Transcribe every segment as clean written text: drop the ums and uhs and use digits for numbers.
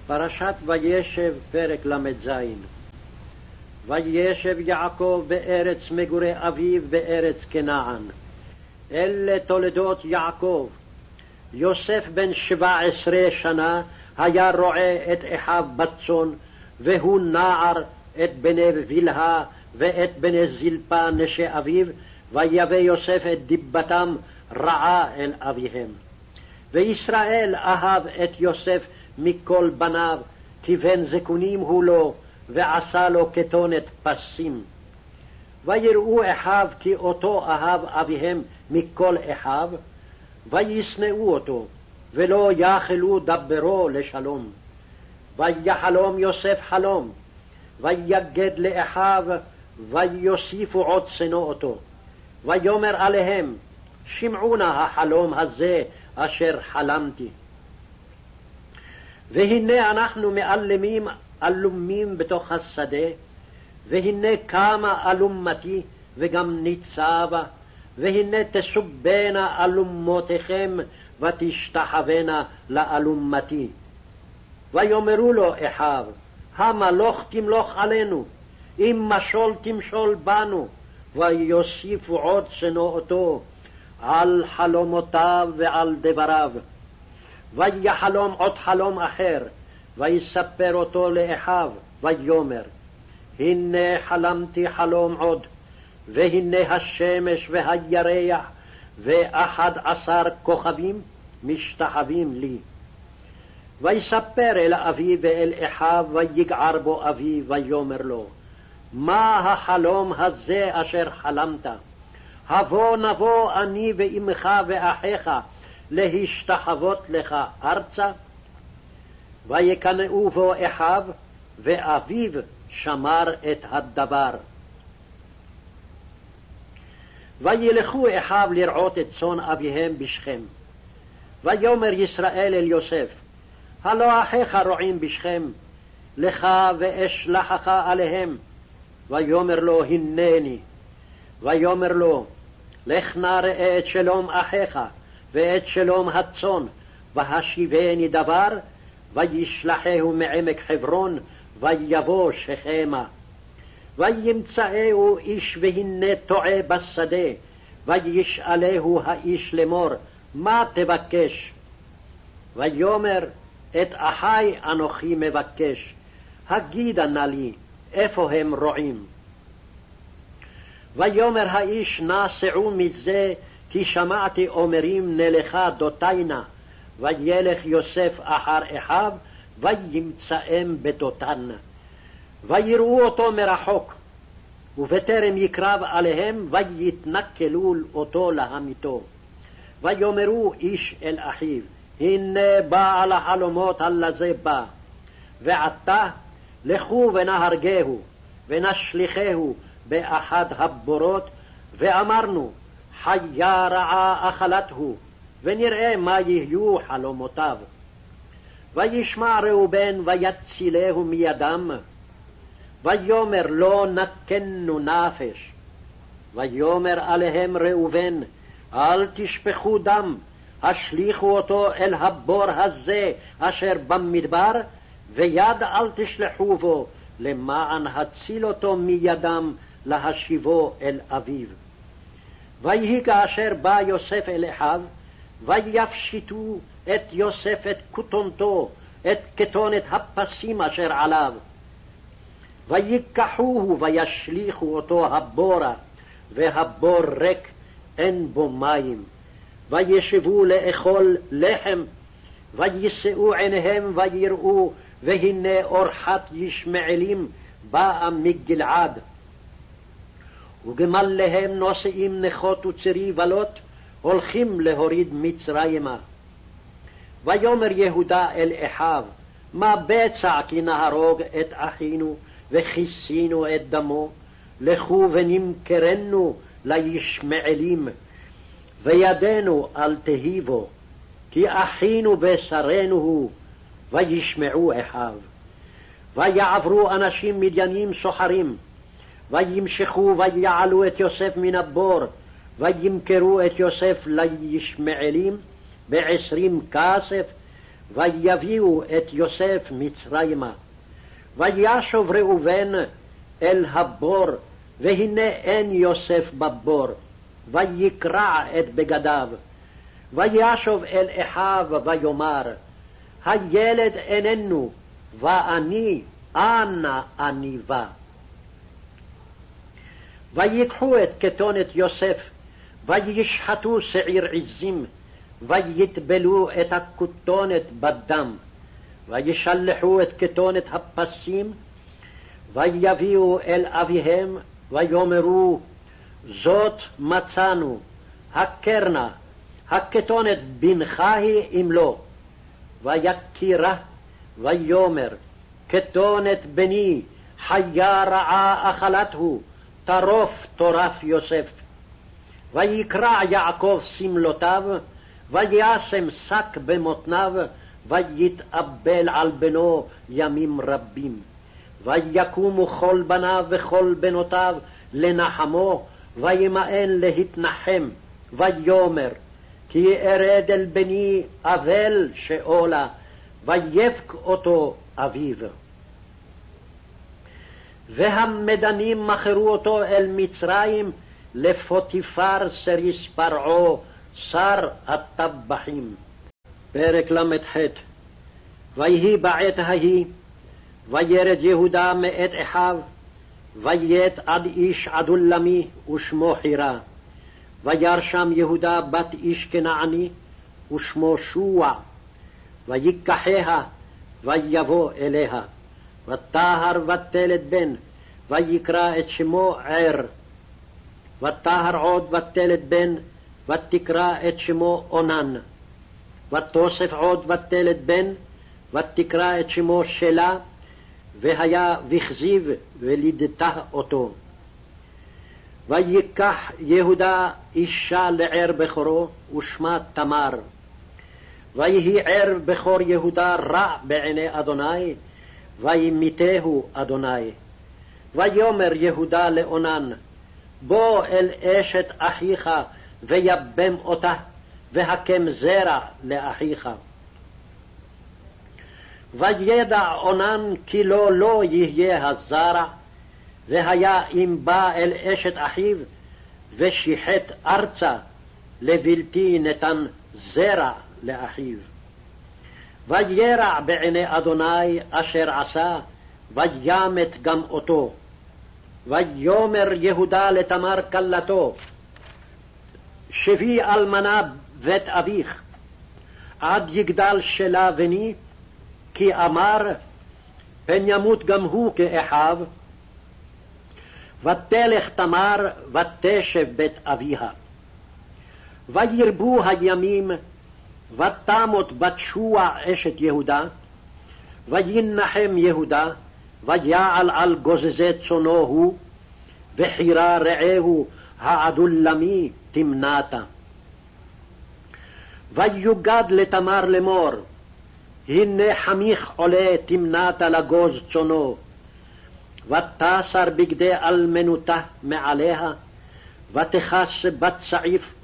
פרשת וישב, פרק ל"ז. וישב יעקב בארץ מגורי אביו בארץ כנען. אלה תולדות יעקב. יוסף בן 17 שנה היה רועה את אחיו בצאן, והוא נער את בני בלהה ואת בני זלפה נשי אביו, ויבא יוסף את דיבתם רעה אל אביהם. וישראל אהב את יוסף מכל בניו, כי בן זקונים הוא לו, ועשה לו כתונת פסים. ויראו אחיו כי אותו אהב אביהם מכל אחיו, וישנאו אותו, ולא יכלו דברו לשלום. ויחלום יוסף חלום, ויגד לאחיו, ויוסיפו עוד שנוא אותו. ויאמר עליהם, שמעו נא החלום הזה אשר חלמתי. והנה אנחנו מעלמים אלומים בתוך השדה, והנה קמה אלומתי וגם ניצבה, והנה תסובנה אלומותיכם ותשתחוונה לאלומתי. ויאמרו לו אחיו, המלוך תמלוך עלינו, אם משול תמשול בנו. ויוסיפו עוד שנואתו על חלומותיו ועל דבריו. ויחלום עוד חלום אחר, ויספר אותו לאחיו, ויאמר, הנה חלמתי חלום עוד, והנה השמש והירח ו11 כוכבים משתחווים לי. ויספר אל אביו ואל אחיו, ויגער בו אביו, ויאמר לו, מה החלום הזה אשר חלמת? הבוא נבוא אני ואמך ואחיך להשתחוות לך ארצה? ויקנאו בו אחיו, ואביו שמר את הדבר. וילכו אחיו לרעות את צאן אביהם בשכם. ויאמר ישראל אל יוסף, הלא אחיך רועים בשכם, לך ואשלחך עליהם. ויאמר לו, הנני. ויאמר לו, לך נא ראה את שלום אחיך ואת שלום הצאן, והשיבני דבר. וישלחהו מעמק חברון, ויבוא שכמה. וימצאהו איש והנה טועה בשדה, וישאלהו האיש לאמור, מה תבקש? ויאמר, את אחי אנוכי מבקש, הגידה נא לי, איפה הם רועים? ויאמר האיש, נא סעו מזה, כי שמעתי אומרים נלכה דותיינה. וילך יוסף אחר אחיו, וימצאם בדותן. ויראו אותו מרחוק, ובטרם יקרב עליהם, ויתנכלו אותו להמיתו. ויאמרו איש אל אחיו, הנה בעל החלומות הלזה בא. ועתה לכו ונהרגהו, ונשליכהו באחד הבורות, ואמרנו, חיה רעה אכלתהו, ונראה מה יהיו חלומותיו. וישמע ראובן ויצילהו מידם, ויאמר לא נקנו נפש. ויאמר עליהם ראובן, אל תשפכו דם, השליכו אותו אל הבור הזה אשר במדבר, ויד אל תשלחו בו, למען הציל אותו מידם להשיבו אל אביו. ויהי כאשר בא יוסף אל אחיו, ויפשיטו את יוסף את כתונתו, את כתונת הפסים אשר עליו. ויקחוהו וישליכו אותו הבורה, והבור ריק, אין בו מים. וישבו לאכול לחם, וישאו עיניהם ויראו, והנה אורחת ישמעאלים באה מגלעד. וגמליהם נושאים נכות וצירי בלות, הולכים להוריד מצרימה. ויאמר יהודה אל אחיו, מה בצע כי נהרוג את אחינו וכיסינו את דמו? לכו ונמכרנו לישמעאלים, וידנו אל תהיבו, כי אחינו בשרנו הוא. וישמעו אחיו. ויעברו אנשים מדיינים סוחרים, וימשכו ויעלו את יוסף מן הבור, וימכרו את יוסף לישמעאלים ב20 כסף, ויביאו את יוסף מצרימה. וישוב ראובן אל הבור, והנה אין יוסף בבור, ויקרע את בגדיו. וישוב אל אחיו ויאמר, הילד איננו, ואני, אנה אני בא. ויקחו את כתונת יוסף, וישחטו שעיר עזים, ויטבלו את הכתונת בדם, וישלחו את כתונת הפסים, ויביאו אל אביהם, ויאמרו, זאת מצאנו, הקרנה, הכתונת בנך היא אם לא. ויקירה, ויאמר, כתונת בני, חיה רעה אכלתהו, טרוף טורף יוסף. ויקרע יעקב סמלותיו, וישם שק במותניו, ויתאבל על בנו ימים רבים. ויקומו כל בניו וכל בנותיו לנחמו, וימאן להתנחם, ויאמר, כי ארד אל בני אבל שאולה, ויבק אותו אביו. והמדנים מכרו אותו אל מצרים, לפוטיפר סריס פרעה, שר הטבחים. פרק ל"ח. ויהי בעת ההיא, וירד יהודה מאת אחיו, ויית עד איש עדולמי ושמו חירה. וירא שם יהודה בת איש כנעני ושמו שוע. ויקחיה ויבוא אליה. וטהר ותלד בן, ויקרא את שמו ער. וטהר עוד ותלד בן, ותקרא את שמו אונן. ותוסף עוד ותלד בן, ותקרא את שמו שלה, והיה בכזיב ולידתה אותו. ויקח יהודה אישה לער בכורו, ושמה תמר. ויהי ער בכור יהודה רע בעיני אדוני, וימיתהו אדוני. ויאמר יהודה לאונן, בוא אל אשת אחיך, ויבם אותה, והקם זרע לאחיך. וידע אונן כי לא יהיה הזרע, והיה אם בא אל אשת אחיו, ושיחת ארצה, לבלתי נתן זרע לאחיו. וירע בעיני אדוני אשר עשה, וימת גם אותו. ויאמר יהודה לתמר כלתו, שבי אלמנה בית אביך, עד יגדל שלה בני, כי אמר, פן ימות גם הוא כאחיו. ותלך תמר ותשב בית אביה. וירבו הימים, ותמות בת שוע אשת יהודה, וינחם יהודה, ויעל על גוזזי צונו הוא, וחירה רעהו העדולמי תמנתה. ויוגד לתמר לאמור, הנה חמיך עולה תמנתה לגוז צונו. ותסר בגדי אלמנותה מעליה, ותכס בת צעיף,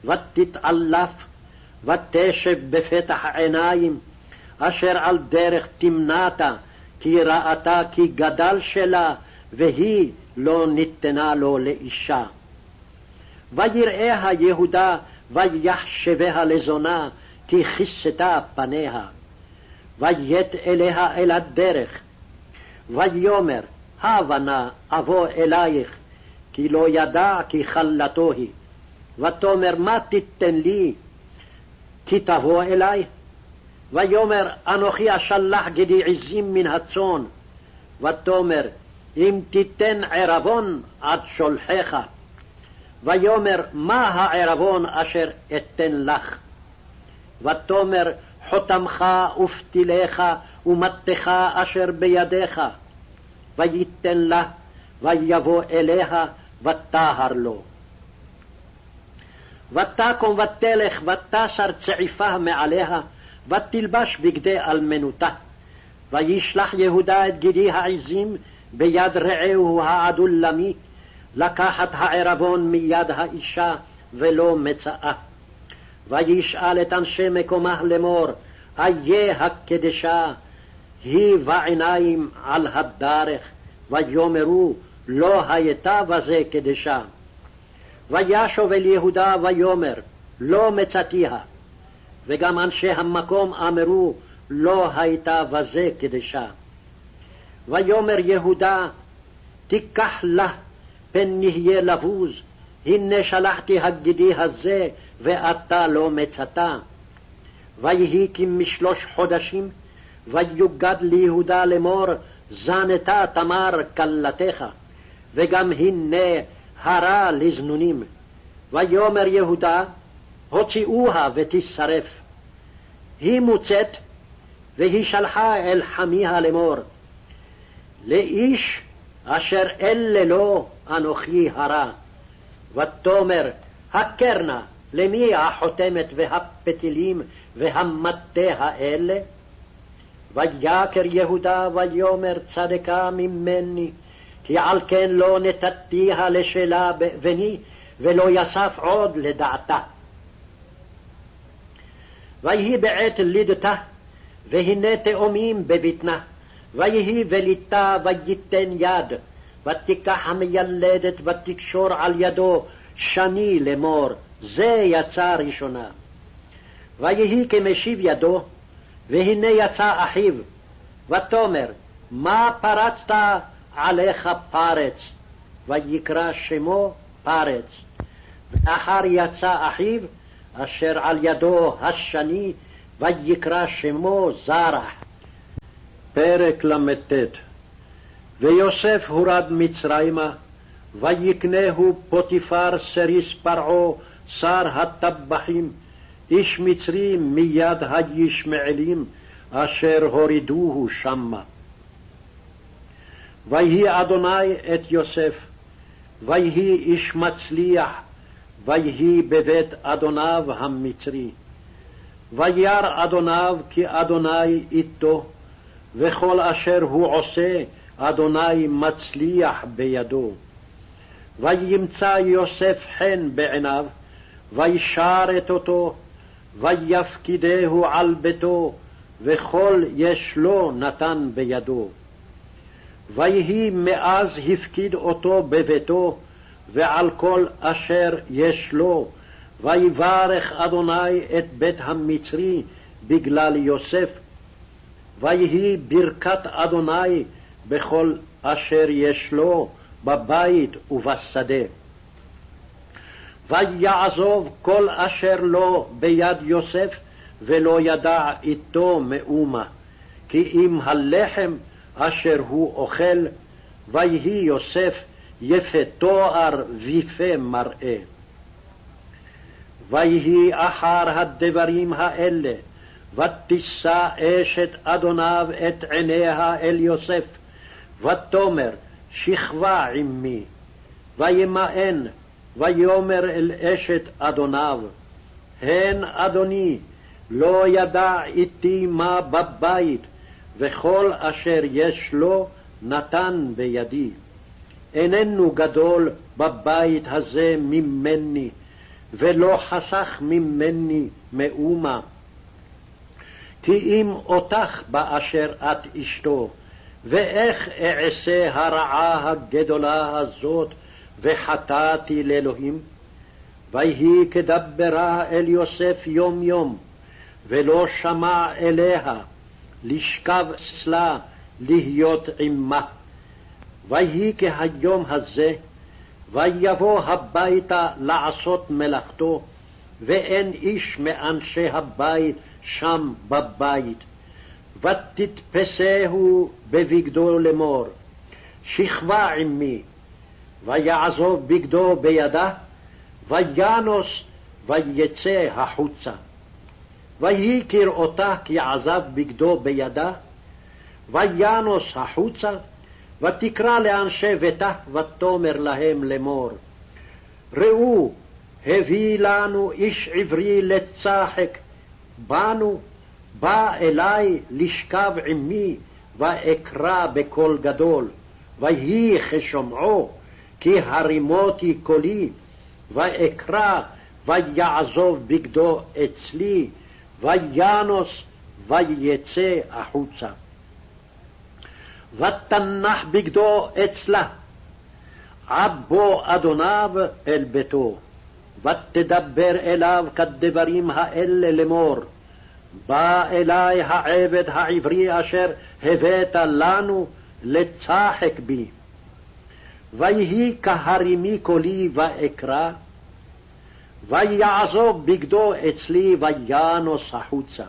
ותתעלף, ותשב בפתח עיניים, אשר על דרך תמנתה, כי ראתה כי גדל שלה, והיא לא ניתנה לו לאישה. ויראיה יהודה, ויחשביה לזונה, כי כיסתה פניה. ויית אליה אל הדרך, ויאמר, הבה נא אבוא אלייך, כי לא ידע כי חלתו היא. ותאמר, מה תיתן לי, כי תבוא אלי? ויאמר, אנוכי אשלח גדי עזים מן הצאן. ותאמר, אם תיתן ערבון עד שולחך. ויאמר, מה הערבון אשר אתן לך? ותאמר, חותמך ופתילך ומטך אשר בידיך. וייתן לה, ויבוא אליה, ותהר לו. ותקום ותלך, ותסר צעיפה מעליה, ותלבש בגדי אלמנותה. וישלח יהודה את גדי העזים ביד רעהו העדולמי, לקחת הערבון מיד האישה, ולא מצאה. וישאל את אנשי מקומה לאמור, איה הקדשה, היא בעיניים על הדרך, ויאמרו לא הייתה בזה קדשה. וישוב אל יהודה ויאמר לא מצאתיה, וגם אנשי המקום אמרו לא הייתה בזה קדשה. ויאמר יהודה תיקח לה פן נהיה לבוז, הנה שלחתי הגידי הזה ואתה לא מצאתה. ויהי כ3 חודשים, ויוגד ליהודה לאמור זנתה תמר כלתך, וגם הנה הרה לזנונים. ויאמר יהודה הוציאוה ותשרף. היא מוצאת, והיא שלחה אל חמיה לאמור לאיש אשר אלה לו אנוכי הרה. ותאמר הכרנה למי החותמת והפתילים והמטה האלה? ויקר יהודה ויאמר צדקה ממני, כי על כן לא נתתיה לשלה בני, ולא יסף עוד לדעתה. ויהי בעת לידתה, והנה תאומים בבטנה, ויהי ולידתה וייתן יד, ותיקח המיילדת ותקשור על ידו שני לאמור, זה יצא ראשונה. ויהי כמשיב ידו, והנה יצא אחיו, ותאמר מה פרצת עליך פרץ? ויקרא שמו פרץ. ואחר יצא אחיו אשר על ידו השני, ויקרא שמו זרח. פרק ל"ט. ויוסף הורד מצרימה, ויקנהו פוטיפר סריס פרעה שר הטבחים, איש מצרי מיד הישמעאלים אשר הורידוהו שמה. ויהי אדוני את יוסף, ויהי איש מצליח, ויהי בבית אדוניו המצרי. וירא אדוניו כי אדוני איתו, וכל אשר הוא עושה אדוני מצליח בידו. וימצא יוסף חן בעיניו, וישרת אותו, ויפקידהו על ביתו, וכל יש לו נתן בידו. ויהי מאז הפקיד אותו בביתו, ועל כל אשר יש לו, ויברך אדוני את בית המצרי בגלל יוסף, ויהי ברכת אדוני בכל אשר יש לו בבית ובשדה. ויעזוב כל אשר לו ביד יוסף, ולא ידע איתו מאומה, כי אם הלחם אשר הוא אוכל, ויהי יוסף יפה תואר ויפה מראה. ויהי אחר הדברים האלה, ותישא אשת אדוניו את עיניה אל יוסף, ותאמר שכבה עמי. וימאן, ויאמר אל אשת אדוניו, הן אדוני לא ידע איתי מה בבית, וכל אשר יש לו נתן בידי. איננו גדול בבית הזה ממני, ולא חסך ממני מאומה. כי אם אותך באשר את אשתו, ואיך אעשה הרעה הגדולה הזאת, וחטאתי לאלוהים? ויהי כדברה אל יוסף יום יום, ולא שמע אליה, לשכב אצלה, להיות עמה. ויהי כהיום הזה, ויבוא הביתה לעשות מלאכתו, ואין איש מאנשי הבית שם בבית. ותתפסהו בבגדו לאמור, שכבה עמי. ויעזוב בגדו בידה, וינוס ויצא החוצה. ויהי כראותה כי עזב בגדו בידה, וינוס החוצה, ותקרא לאנשי ביתה, ותאמר להם לאמור, ראו, הביא לנו איש עברי לצחק, באנו, בא אלי לשכב עמי, ואקרא בקול גדול, ויהי כשומעו, כי הרימותי קולי, ואקרא, ויעזוב בגדו אצלי, וינוס ויצא החוצה. ותנח בגדו אצלה, עבו אדוניו אל ביתו, ותדבר אליו כדברים האלה לאמור, בא אלי העבד העברי אשר הבאת לנו לצחק בי. ויהי כהרימי קולי ואקרא, ויעזוב בגדו אצלי וינוס החוצה.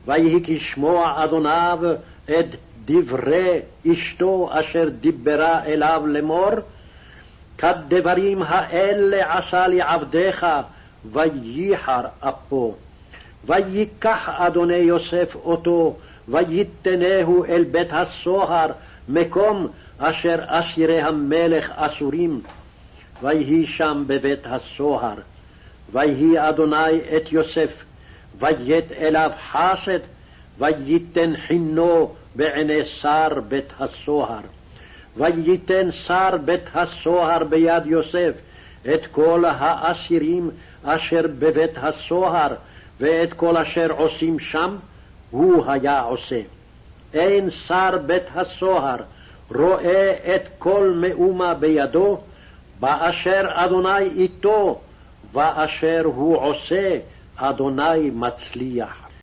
ויהי כשמוע אדוניו את דברי אשתו אשר דיברה אליו לאמור, כדברים האלה עשה לי עבדך, וייחר אפו. ויקח אדוני יוסף אותו, ויתנהו אל בית הסוהר, מקום אשר אסירי המלך אסורים. ויהי שם בבית הסוהר. ויהי אדוני את יוסף, ויית אליו חסד, וייתן חינו בעיני שר בית הסוהר. וייתן שר בית הסוהר ביד יוסף את כל האסירים אשר בבית הסוהר, ואת כל אשר עושים שם הוא היה עושה. אין שר בית הסוהר רואה את כל מאומה בידו, באשר אדוני איתו, ואשר הוא עושה אדוני מצליח.